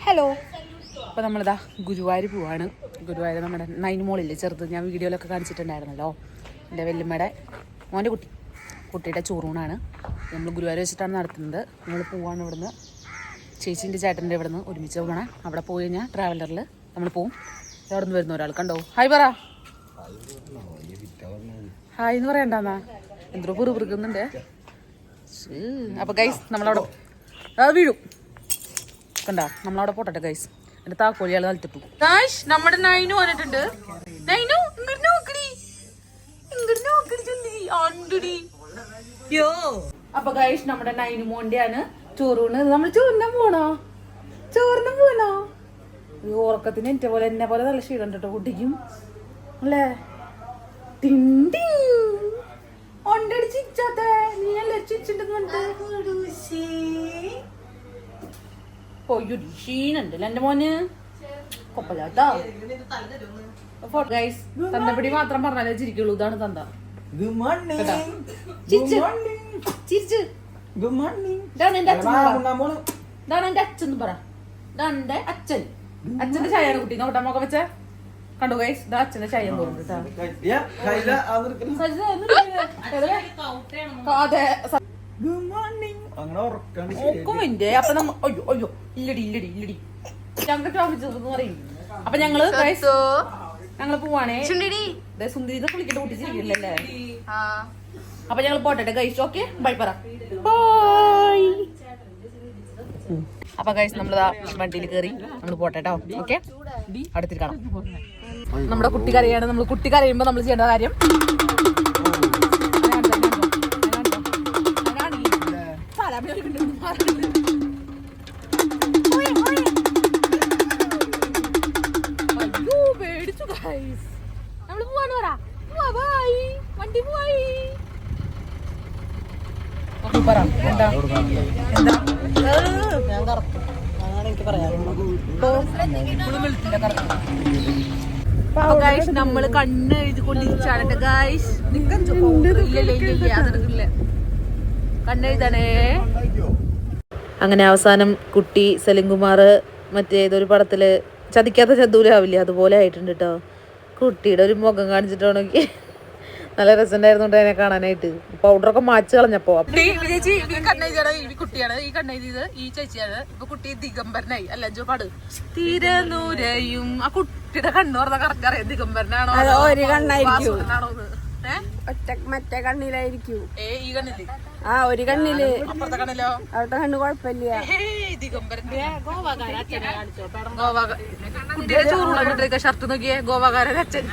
Hello. അപ്പോൾ നമ്മളിതാ ഗുരുവായൂർ പോവാണ്. ഗുരുവായൂർ നമ്മുടെ നൈനുമോളില്ലേ ചെറുത്, ഞാൻ വീഡിയോയിലൊക്കെ കാണിച്ചിട്ടുണ്ടായിരുന്നല്ലോ. എൻ്റെ വല്യമ്മയുടെ മോൻ്റെ കുട്ടിയുടെ ചോറൂണാണ്. നമ്മൾ ഗുരുവായൂർ വെച്ചിട്ടാണ് നടത്തുന്നത്. നമ്മൾ പോവാണ് ഇവിടുന്ന്, ചേച്ചീൻ്റെ ചേട്ടൻ്റെ ഇവിടുന്ന് ഒരുമിച്ച് പോകണേ. അവിടെ പോയി കഴിഞ്ഞാൽ ട്രാവലറിൽ നമ്മൾ പോവും. അവിടെ നിന്ന് വരുന്ന ഒരാൾ കണ്ടോ, ഹായ് പറ. ഹായ് എന്ന് പറയണ്ടെന്നാ, എന്തോ പിറുപിറുക്കുന്നുണ്ട്. അപ്പോൾ ഗൈസ് നമ്മളവിടെ വീഴും കണ്ടാ, നമ്മളവിടെ പോട്ടെ ഗൈസ്. എൻ്റെ താക്കോലിയാൾ നിലത്തിട്ടു. ഗൈസ് നമ്മുടെ നൈനു വന്നിട്ടുണ്ട്. നൈനു ഇങ്ങോട്ട് നോക്കടി, ഇങ്ങോട്ട് നോക്കടി ചൊല്ലി. അപ്പൊ ഗൈസ് നമ്മുടെ നൈനു മോന്റെയാണ് ചോറൂണ്. നമ്മൾ ചോറിനാൻ പോണോ? ഉറക്കത്തിന് എന്നെ പോലെ നല്ല ക്ഷീണം കേട്ടോ കുട്ടിക്കും അല്ലേ. ക്ഷീണുണ്ടല്ലോ എന്റെ മോന്. കൊപ്പല്ലാട്ടോ ഗൈസ്. തന്തപ്പിടി മാത്രം പറഞ്ഞാലേ ചിരിക്കുള്ളൂ. ഇതാണ് തന്ത. ഇതാണ് എന്റെ അച്ഛൻ പറ. ഇതാണ് എന്റെ അച്ഛൻ. അച്ഛന്റെ ചായയാണ് കുട്ടി. നോട്ടാ മോക്ക വെച്ച കണ്ടു ഗൈസ്. ഇതാ അച്ഛന്റെ ചായ തോന്നുന്നു. അതെ അപ്പൊ നമ്മ അയ്യോ ഇല്ലടി ഞങ്ങൾക്ക് പറയും. അപ്പൊ ഞങ്ങള് പോവാണേ. സുന്ദരി കുളിക്കട്ടെ കുട്ടിച്ചിരിക്കില്ലല്ലേ. അപ്പൊ ഞങ്ങൾ പോട്ടെ ഗൈസ്. ഓക്കെ ബൈ പറ. ബൈ. അപ്പൊ ഗൈസ് നമ്മളിതാ വണ്ടിയിൽ കയറി നമ്മൾ പോട്ടെട്ടോ. ഓക്കെ അടുത്തിട്ട് കാണാം. നമ്മുടെ കുട്ടി കരയാണ്. നമ്മൾ കുട്ടി കരയുമ്പോ നമ്മൾ ചെയ്യേണ്ട കാര്യം പേടിച്ചു ഗൈസ്. നമ്മള് പോവാണ് പറ. വണ്ടി പോയി പറ. എന്താ നമ്മള് കണ്ണ് എഴുതിക്കൊണ്ടിരിച്ചാണ് ഗൈസ്. കണ്ണെഴുതാനേ. അങ്ങനെ അവസാനം കുട്ടി സലിംകുമാർ മറ്റേ ഏതൊരു പടത്തില് ചതിക്കാത്ത ചതൂലാവില്ലേ, അതുപോലെ ആയിട്ടുണ്ട് കേട്ടോ. കുട്ടിയുടെ ഒരു മുഖം കാണിച്ചിട്ടാണെങ്കിൽ നല്ല രസമുണ്ടായിരുന്നു അതിനെ കാണാനായിട്ട്. പൗഡറൊക്കെ മാച്ച് കളഞ്ഞപ്പോ കുട്ടിയാണ് ഈ കണ്ണെഴുതിയത് ഈ ചേച്ചിയാണ്. ഇപ്പൊ കുട്ടി ദിഗംബരനായി. അല്ല പാട് തിരനൂരയും. ആ കുട്ടിയുടെ കണ്ണ് പറഞ്ഞ കറക്കറിയാം ദിഗംബരനാണോ ഒരു കണ്ണായിരിക്കും മറ്റേ കണ്ണിലായിരിക്കും. ഈ കണ്ണില് ഒരു കണ്ണില് അപ്പുറത്തെ കണ്ണിലോ അവിടുത്തെ കണ്ണ് കുഴപ്പമില്ല. കുട്ടിയുടെ ചോറുള്ള ഷർട്ട് നോക്കിയേ ഗോവാകാരൻ അച്ഛൻ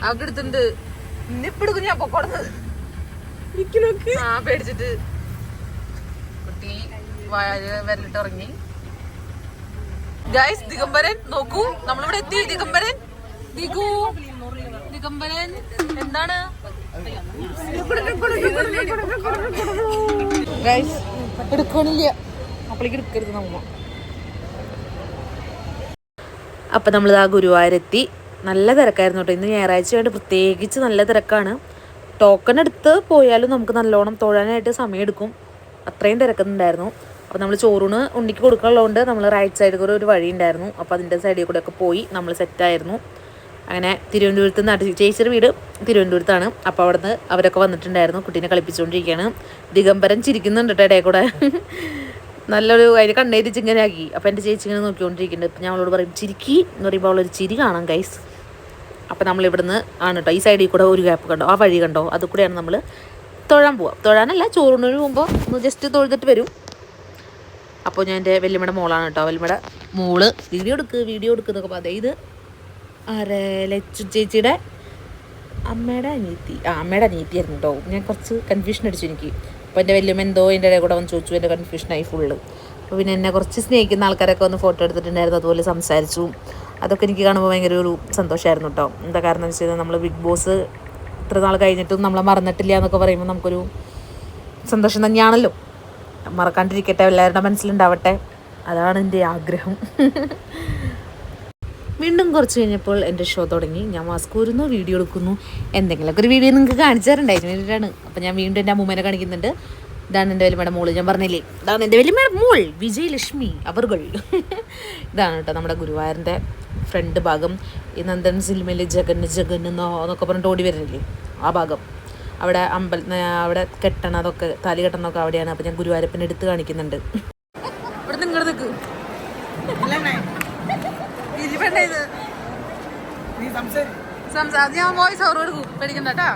അവർക്ക് എടുത്തിട്ടുണ്ട്. ഇന്നിപ്പിടുക്കും ഞാൻ പൊക്കോടുന്നത് പേടിച്ചിട്ട്. കുട്ടി വരലിട്ട് ഇറങ്ങി ഗൈസ്. ദിഗംബരൻ നോക്കൂ, നമ്മളിവിടെ എത്തി. ദിഗംബരൻ ദിഗംബരൻ എന്താണ് ഗൈസ് എടുക്കണില്ല. അപ്പോഴേക്ക് എടുക്കരുത് നമ്മ. അപ്പൊ നമ്മളിതാ ഗുരുവായൂരെത്തി. നല്ല തിരക്കായിരുന്നു കേട്ടോ. ഇന്ന് ഞായറാഴ്ച ആയിട്ട് പ്രത്യേകിച്ച് നല്ല തിരക്കാണ്. ടോക്കൺ എടുത്ത് പോയാലും നമുക്ക് നല്ലോണം തൊഴാനായിട്ട് സമയമെടുക്കും. അത്രയും തിരക്കുന്നുണ്ടായിരുന്നു. അപ്പോൾ നമ്മൾ ചോറൂണ് ഉണ്ണിക്ക് കൊടുക്കാനുള്ളതുകൊണ്ട് നമ്മൾ റൈറ്റ് സൈഡിൽ കൂടെ ഒരു വഴി ഉണ്ടായിരുന്നു. അപ്പോൾ അതിൻ്റെ സൈഡിൽ കൂടെ ഒക്കെ പോയി നമ്മൾ സെറ്റായിരുന്നു. അങ്ങനെ തിരുവനന്തപുരത്ത് നിന്ന് ചേച്ചിയുടെ വീട് തിരുവനന്തപുരത്താണ്. അപ്പോൾ അവിടെ നിന്ന് അവരൊക്കെ വന്നിട്ടുണ്ടായിരുന്നു. കുട്ടീനെ കളിപ്പിച്ചുകൊണ്ടിരിക്കുകയാണ്. ദിഗംബരൻ ചിരിക്കുന്നുണ്ട് കേട്ടോ ഇടയിൽ കൂടെ. നല്ലൊരു അതിന് കണ്ണേരിച്ച് ഇങ്ങനെ ആക്കി. അപ്പോൾ എൻ്റെ ചേച്ചി ഇങ്ങനെ നോക്കിക്കൊണ്ടിരിക്കുന്നുണ്ട്. ഇപ്പം ഞാൻ അവളോട് പറയും ചിരിക്കി എന്ന് പറയുമ്പോൾ അവളൊരു ചിരി കാണാം ഗൈസ്. അപ്പോൾ നമ്മളിവിടുന്ന് ആണ് കേട്ടോ ഈ സൈഡിൽ കൂടെ ഒരു ഗ്യാപ്പ് കണ്ടോ, ആ വഴി കണ്ടോ, അത് കൂടെയാണ് നമ്മൾ തൊഴാൻ പോവാം. തൊഴാനല്ല, ചോറിനൊരു മുമ്പ് ഒന്ന് ജസ്റ്റ് തൊഴുതിട്ട് വരും. അപ്പോൾ ഞാൻ എൻ്റെ വല്യമ്മയുടെ മോളാണ് കേട്ടോ. വല്യമ്മയുടെ മോള് വീഡിയോ എടുക്കുന്നൊക്കെ പറയാം. ഇത് ലച്ചു ചേച്ചിയുടെ അമ്മയുടെ അനിയത്തിയായിരുന്നു കേട്ടോ. ഞാൻ കുറച്ച് കൺഫ്യൂഷൻ അടിച്ചു എനിക്ക്. അപ്പോൾ എൻ്റെ വല്യമ്മ എന്തോ എൻ്റെ ഇടയിൽ കൂടെ വന്ന് ചോദിച്ചു. എൻ്റെ കൺഫ്യൂഷനായി ഫുള്ള്. അപ്പോൾ പിന്നെ എന്നെ കുറച്ച് സ്നേഹിക്കുന്ന ആൾക്കാരൊക്കെ വന്ന് ഫോട്ടോ എടുത്തിട്ടുണ്ടായിരുന്നു. അതുപോലെ സംസാരിച്ചു. അതൊക്കെ എനിക്ക് കാണുമ്പോൾ ഭയങ്കര ഒരു സന്തോഷമായിരുന്നു കേട്ടോ. എന്താ കാരണം എന്ന് വെച്ച് കഴിഞ്ഞാൽ നമ്മൾ ബിഗ് ബോസ് ഇത്ര നാൾ കഴിഞ്ഞിട്ടും നമ്മളെ മറന്നിട്ടില്ല എന്നൊക്കെ പറയുമ്പോൾ നമുക്കൊരു സന്തോഷം തന്നെയാണല്ലോ. മറക്കാണ്ടിരിക്കട്ടെ, എല്ലാവരുടെ മനസ്സിലുണ്ടാവട്ടെ, അതാണ് എൻ്റെ ആഗ്രഹം. വീണ്ടും കുറച്ച് കഴിഞ്ഞപ്പോൾ എൻ്റെ ഷോ തുടങ്ങി. ഞാൻ മാസ്ക് ഊരുന്നു, വീഡിയോ എടുക്കുന്നു. എന്തെങ്കിലുമൊക്കെ ഒരു വീഡിയോ നിങ്ങൾക്ക് കാണിച്ചു തരണ്ടായിരുന്നു വേണ്ടിയിട്ടാണ്. അപ്പോൾ ഞാൻ വീണ്ടും എൻ്റെ അമ്മൂമ്മേനെ കാണിക്കുന്നുണ്ട്. ഇതാണ് എൻ്റെ വലിയമ്മയുടെ മോള്, ഞാൻ പറഞ്ഞില്ലേ, ഇതാണ് എൻ്റെ വലിയമ്മയുടെ മോൾ വിജയലക്ഷ്മി അവർകൾ. ഇതാണ് കേട്ടോ നമ്മുടെ ഗുരുവായൂരിൻ്റെ ഫ്രണ്ട് ഭാഗം. ഈ നന്ദൻ സിനിമയിൽ എന്നൊക്കെ പറഞ്ഞിട്ട് ഓടി വരുന്നില്ലേ, ആ ഭാഗം. അവിടെ അവിടെ കെട്ടണതൊക്കെ, താലി കെട്ടണതൊക്കെ അവിടെയാണ്. അപ്പം ഞാൻ ഗുരുവായൂരപ്പനെ എടുത്ത് കാണിക്കുന്നുണ്ട്. ഇവിടെ നിങ്ങൾ നിൽക്ക്, ഞാൻ വോയിസ് ഓവർ കൊടുക്കും, പേടിക്കണ്ട കേട്ടാ.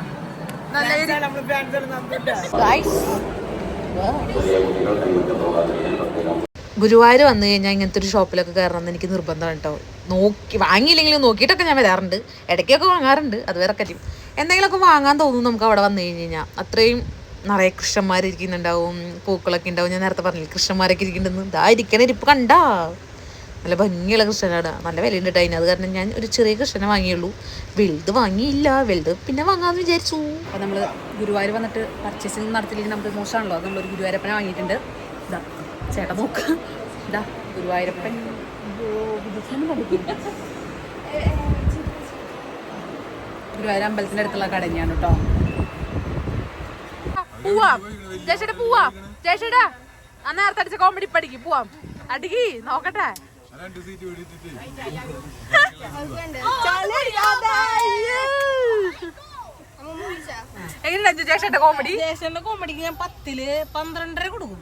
ഗുരുവായൂർ വന്നു കഴിഞ്ഞാൽ ഇങ്ങനത്തെ ഒരു ഷോപ്പിലൊക്കെ കയറണമെന്ന് എനിക്ക് നിർബന്ധമാണ് കേട്ടോ. വാങ്ങിയില്ലെങ്കിലും നോക്കിയിട്ടൊക്കെ ഞാൻ വരാറുണ്ട്, ഇടയ്ക്കൊക്കെ വാങ്ങാറുണ്ട്, അത് വേറെ കാര്യം. എന്തെങ്കിലുമൊക്കെ വാങ്ങാൻ തോന്നും നമുക്ക് അവിടെ വന്നു കഴിഞ്ഞ് കഴിഞ്ഞാൽ. അത്രയും നിറയെ കൃഷ്ണന്മാരിയ്ക്കുന്നുണ്ടാവും, പൂക്കളൊക്കെ ഉണ്ടാവും. ഞാൻ നേരത്തെ പറഞ്ഞില്ല കൃഷ്ണന്മാരൊക്കെ ഇരിക്കുന്നുണ്ടെന്ന്. ഇതാ ഇരിക്കണ ഇരിപ്പ് കണ്ടാ, നല്ല ഭംഗിയുള്ള കൃഷ്ണനാണ്, നല്ല വിലയുണ്ട് കേട്ടോ അതിന്. അത് കാരണം ഞാൻ ഒരു ചെറിയ കൃഷ്ണനെ വാങ്ങിയുള്ളൂ, വലുത് വാങ്ങിയില്ല. വലുത് പിന്നെ വാങ്ങാമെന്ന് വിചാരിച്ചു. അപ്പോൾ നമ്മൾ ഗുരുവായൂർ വന്നിട്ട് പർച്ചേസിങ് നടത്തിയില്ലെങ്കിൽ നമുക്ക് മോശമാണല്ലോ. അത് നമ്മളൊരു ഗുരുവായൂരപ്പനെ വാങ്ങിയിട്ടുണ്ട്. ഇതാ ചേട്ടാ നോക്ക്, ഇതാ ഗുരുവായൂരപ്പൻ. ഗുരുവായൂർ അമ്പലത്തിൻ്റെ അടുത്തുള്ള കട തന്നെയാണ് കേട്ടോ. പോവാം ജയശേട്ടാ, പോവാം ജയശേട്ടാ. ആ നേരത്തെ അടിച്ച കോമഡി പഠിക്ക്, പോവാം അടിക്ക് നോക്കട്ടെ. എങ്ങനെയുണ്ട് ജയശേട്ട കോമഡി? കോമഡിക്ക് ഞാൻ 10ല് 12.5 കൊടുക്കും.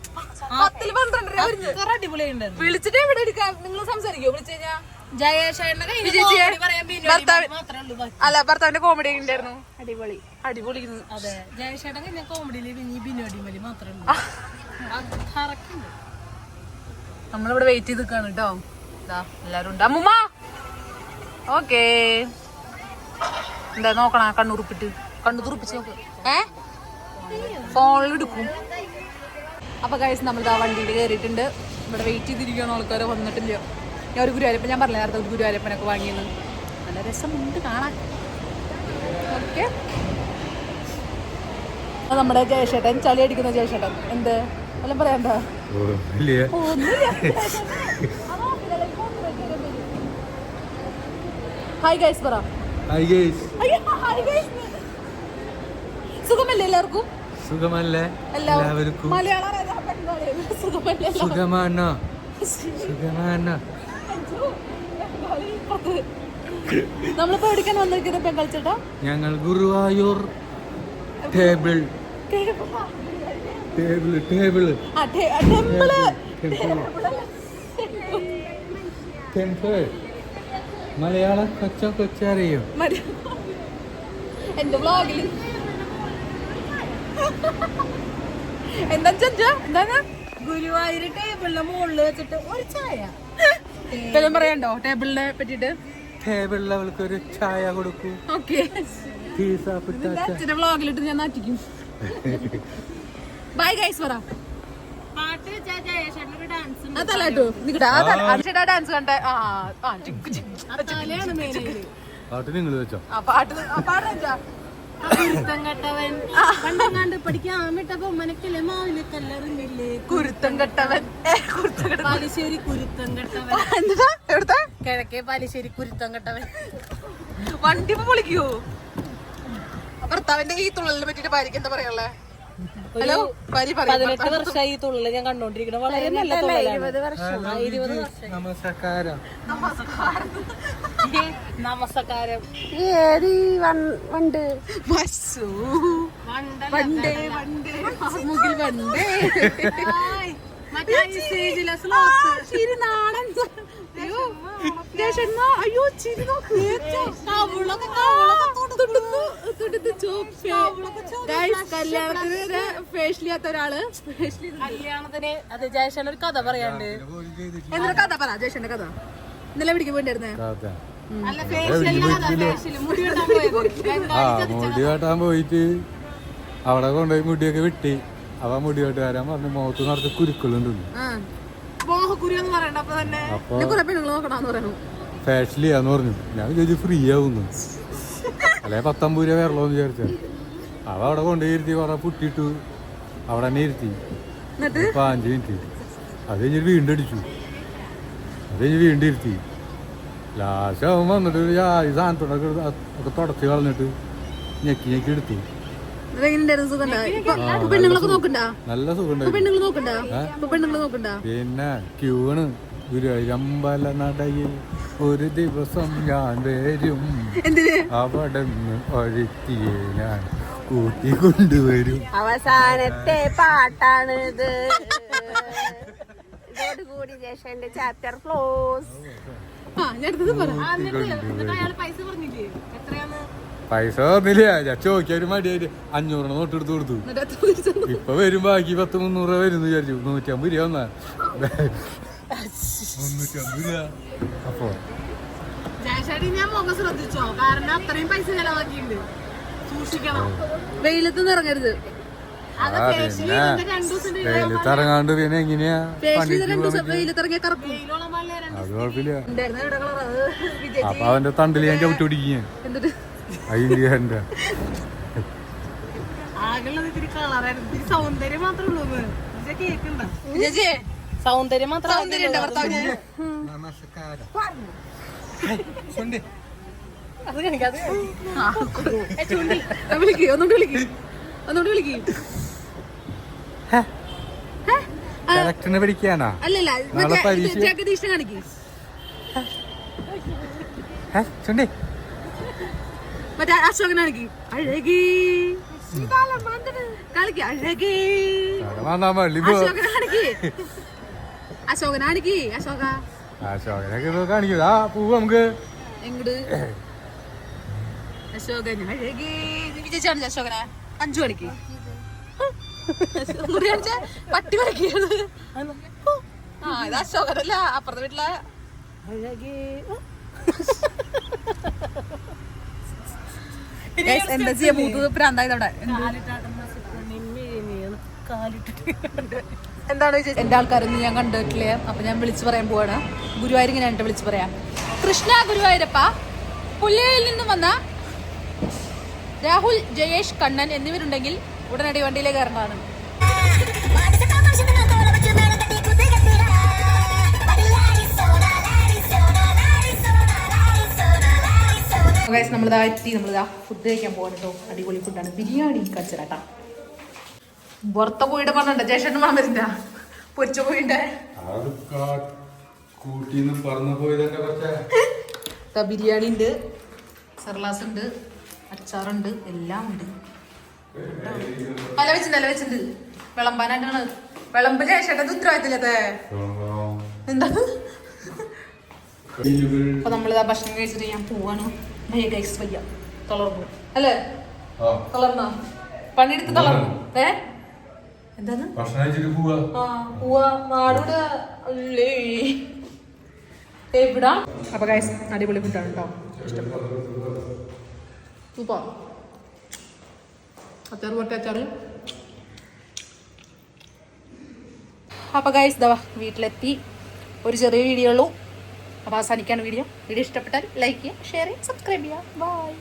10ല് 12.5 അടിപൊളിയുണ്ട്. വിളിച്ചിട്ട് എവിടെ എടുക്കാം? നിങ്ങൾ സംസാരിക്കോ വിളിച്ചു കഴിഞ്ഞാ? അല്ല ഭർത്താവിന്റെ കോമഡി ഉണ്ടായിരുന്നു, അടിപൊളി അടിപൊളി. അതെ ജയശേട്ടൻ കഴിഞ്ഞ കോമഡിയില് ബിനോടിമലി മാത്രമേ ഉള്ളൂ. നമ്മളിവിടെ വെയിറ്റ് ചെയ്ത് നിൽക്കാണ് കേട്ടോ. എല്ലാരും ഉണ്ട്. അമ്മുമ്മ ഓക്കേ. എന്താ നോക്കണ, കണ്ണുറുപ്പിട്ട് കണ്ണു തുറപ്പിച്ച് നോക്ക്. ഫോണിൽ എടുക്കും. അപ്പൊ ഗൈസ് നമ്മളിതാ വണ്ടിയിൽ കയറിയിട്ടുണ്ട്. ഇവിടെ വെയിറ്റ് ചെയ്തിരിക്കുകയാണ്, ആൾക്കാരെ വന്നിട്ടില്ല. ഞാൻ ഒരു ഗുരുവായൂരപ്പൻ, ഞാൻ പറഞ്ഞ നേരത്തെ ഒരു ഗുരുവായൂരപ്പനൊക്കെ വാങ്ങിയെന്ന്. നല്ല രസമുണ്ട് കാണാൻ. ഓക്കെ, നമ്മുടെ ജയശേട്ടൻ, ചളി അടിക്കുന്ന ജയശേട്ടൻ. എന്ത് വല്ലതും പറയണ്ട? ഹായ് ഗൈസ് പറ. Hi guys. സുഖമല്ലേ എല്ലാവർക്കും? സുഖമല്ലേ എല്ലാവർക്കും? സുഖമാണ്. നമ്മളിപ്പോ എവിടേക്കാണ് വന്നിരിക്കുന്നത് ബംഗാൾ ചേട്ടാ? ഞങ്ങൾ ഗുരുവായൂർ ടേബിൾ മലയാളം കൊച്ചറിയോ? എന്റെ വ്ലോഗില് എന്താണ് ഗുരുവായൂർ ടേബിളിന്റെ മുകളിൽ വെച്ചിട്ട് ഒരു ചായ പറയണ്ടോ ടേബിളിനെ പറ്റിട്ട്? ടേബിളിൽ അവൾക്ക് ഒരു ചായ കൊടുക്കൂ. ഓക്കെ, വ്ലോഗിലിട്ട് ഞാൻ നാട്ടിക്കും. ബൈ ഗൈസ് പറ. ഡാൻസ് കണ്ടേ? പാട്ട് നിങ്ങൾ വെച്ചോ? കുരുത്തം കെട്ടവൻ പണ്ടങ്ങാണ്ട് പഠിക്കാമിട്ടപ്പോ മനക്കിലെ മാവിലെ കല്ലെറിഞ്ഞില്ലേ? കുരുത്തം കെട്ടവൻ, പാലിശ്ശേരി കുരുത്തം കെട്ടവൻ. എവിടുത്തെ? കിഴക്കേ പാലിശ്ശേരി കുരുത്തം കെട്ടവൻ. വണ്ടി പൊളിക്കൂ. ഭർത്താവിന്റെ ഈ തുള്ളലിനെ പറ്റിട്ട് ഭാര്യക്ക് എന്താ പറയാ? ഹലോ, 18 വർഷമായി ഈ തുള്ളല് ഞാൻ കണ്ടോണ്ടിരിക്കണം. വളരെ നല്ല തുള്ളലാണ്. 20 വർഷം. നമസ്കാരം. നമസ്കാരം. കല്യാണത്തിന് ഫേഷ്യൽ ചെയ്യാത്ത ഒരാള് കല്യാണത്തിന് അത് ജയശേഖരൻ ഒരു കഥ പറയാണ്ട്. എന്തൊരു കഥ പറ ജയശേഖരന്റെ കഥ. ഇന്നലെ പിടിക്കാൻ പോയിണ്ടായിരുന്നേ? മുടി വെട്ടാൻ പോയിട്ട് അവിടെ കൊണ്ടുപോയി മുടിയൊക്കെ വെട്ടി. അവ മുടി വെട്ടുകാരൻ പറഞ്ഞു മുഖത്ത് നിറച്ച് കുരുക്കളുണ്ട്. ഫേഷ്യൽ ചെയ്യാന്ന് പറഞ്ഞു. ഞാൻ വിചാരിച്ചു ഫ്രീ ആവുന്നു, അല്ലെ 19 രൂപ വരലോന്ന് വിചാരിച്ച. അവ അവിടെ കൊണ്ടുപോയി ഇരുത്തി, കുറെ പുട്ടിട്ടു, അവിടെ തന്നെ ഇരുത്തി 5 മിനിറ്റ്. അത് കഴിഞ്ഞിട്ട് വീണ്ടും അടിച്ചു, അത് കഴിഞ്ഞ് വീണ്ടും ഇരുത്തി. ലാസ്റ്റ് അവൻ വന്നിട്ട് ഈ സാധനത്തോടൊക്കെ ഒക്കെ തുടച്ച് കളഞ്ഞിട്ട് ഞെക്കി എടുത്തു. പെണ്ണുങ്ങളൊക്കെ നോക്കണ്ട, നല്ല സുഖം പെണ്ണുങ്ങൾ നോക്കണ്ട, പെണ്ണുങ്ങൾ നോക്കണ്ട. പിന്നെ ക്യൂണ് ഗുരുവായൂരമ്പല നടയിൽ ഒരു ദിവസം ഞാൻ വരും, അവിടെ നിന്ന് ഒഴുത്തിയെ ഞാൻ കൂട്ടിക്കൊണ്ടുവരും. അവസാനത്തെ പാട്ടാണ് ഇത്. ഇതോടുകൂടി ജേഷന്റെ ചാപ്റ്റർ ക്ലോസ്. പൈസ തന്നില്ല, ഞാൻ ചോദിക്കാൻ മടിയായിട്ട് 500 നോട്ട് എടുത്ത് കൊടുത്തു. ഇപ്പൊ വരും ബാക്കി 10-300 രൂപ വരും വിചാരിച്ചു. 150 രൂപ വന്നാ 350 രൂപ. അപ്പൊ ഞാൻ മുഖം ശ്രദ്ധിച്ചോ, കാരണം അത്രയും പൈസ ചെലവാക്കിയിട്ടുണ്ട്. സൂക്ഷിക്കണം, വെയിലത്തൊന്നും ഇറങ്ങരുത്. വെയിലത്തിറങ്ങാണ്ട് പിന്നെ എങ്ങനെയാ വെയിലത്തിറങ്ങിയ കറക്കും. അത് കുഴപ്പമില്ല. അപ്പൊ അവന്റെ തണ്ടില് ഞാൻ ചവിട്ടി പിടിക്കുക. അയ്യന്റെ സൗന്ദര്യം മാത്രമേ ഉള്ളൂ. സൗന്ദര്യം മാത്രം. കറക്റ്റിനെ പഠിക്കാനാ? അല്ലല്ല, ജഗദീഷിനെ കാണിക്ക്. മറ്റേ അശോകനെ കാണിക്ക്. അഴകി കളിക്ക്. അഴകി അശോകനെ കാണിക്ക്. അശോകനെ കാണിക്ക്. അശോകനൊക്കെ കാണിക്കും. ആ പൂവ് നമുക്ക് എങ്ങട് അശോകൻ അഴകി വിജയിച്ചാണ്. അശോകനെ 5 മണിക്ക് പട്ടി വരയ്ക്കാണ്. ആ ഇത് അശോകനല്ല, അപ്പുറത്തെ വീട്ടിലെ അഴകി. എന്താ ചെയ്യാ, മൂത്ത് പ്രാന്തായതോടെ. എന്താണ് എന്റെ ആൾക്കാരൊന്നും ഞാൻ കണ്ടിട്ടില്ല. അപ്പൊ ഞാൻ വിളിച്ചു പറയാൻ പോവാണ്. ഗുരുവായൂർ ഇങ്ങനെ വിളിച്ചു പറയാം. കൃഷ്ണ ഗുരുവായൂരപ്പ, പുല്ലയിൽ നിന്നും വന്ന രാഹുൽ, ജയേഷ്, കണ്ണൻ എന്നിവരുണ്ടെങ്കിൽ ഉടനടി വണ്ടിയിലേക്ക് കയറേണ്ടതാണ്. നമ്മളിതാ എത്തി. നമ്മളിതാ ഫുഡ് കഴിക്കാൻ പോകാൻ കേട്ടോ. അടിപൊളി ഫുഡാണ്. ബിരിയാണി കച്ചറാട്ടാ. പുറത്ത പോയിട്ട് പറഞ്ഞിട്ടുണ്ടോ ജേഷന് മണം വരുന്ന പൊരിച്ച പോയിന്റെ ബിരിയാണി ഉണ്ട്, സർലാസ് ഉണ്ട്, അച്ചാറുണ്ട്, എല്ലാം ഉണ്ട്. വെച്ചിട്ടുണ്ട് വിളമ്പാനായിട്ടാണ്. വിളമ്പ് ജേഷന്റെ ഉത്തരവാദിത്തല്ലേ എന്താണ്. അപ്പൊ നമ്മളിതാ ഭക്ഷണം കഴിച്ചിട്ട് ഞാൻ പോവാണ്. വയ്യ, തളർന്നു അല്ലേ? തളർന്നോ? പണിയെടുത്ത് തളർന്നു. എന്താണ് എവിടാ? അപ്പൊ ഗൈസ് അടിപൊളി ഫുഡാണ് കേട്ടോ. സൂപ്പർ. അച്ചാറ് പൊട്ട അച്ചാറ്. അപ്പൊ ഗൈസ് ദാ വീട്ടിലെത്തി. ഒരു ചെറിയ വീഡിയോ ഉള്ളൂ. അപ്പോൾ അവസാനിക്കാണ് വീഡിയോ. ഇഷ്ടപ്പെട്ടാൽ ലൈക്ക് ചെയ്യുക, ഷെയർ ചെയ്യുക, സബ്സ്ക്രൈബ് ചെയ്യുക. ബൈ.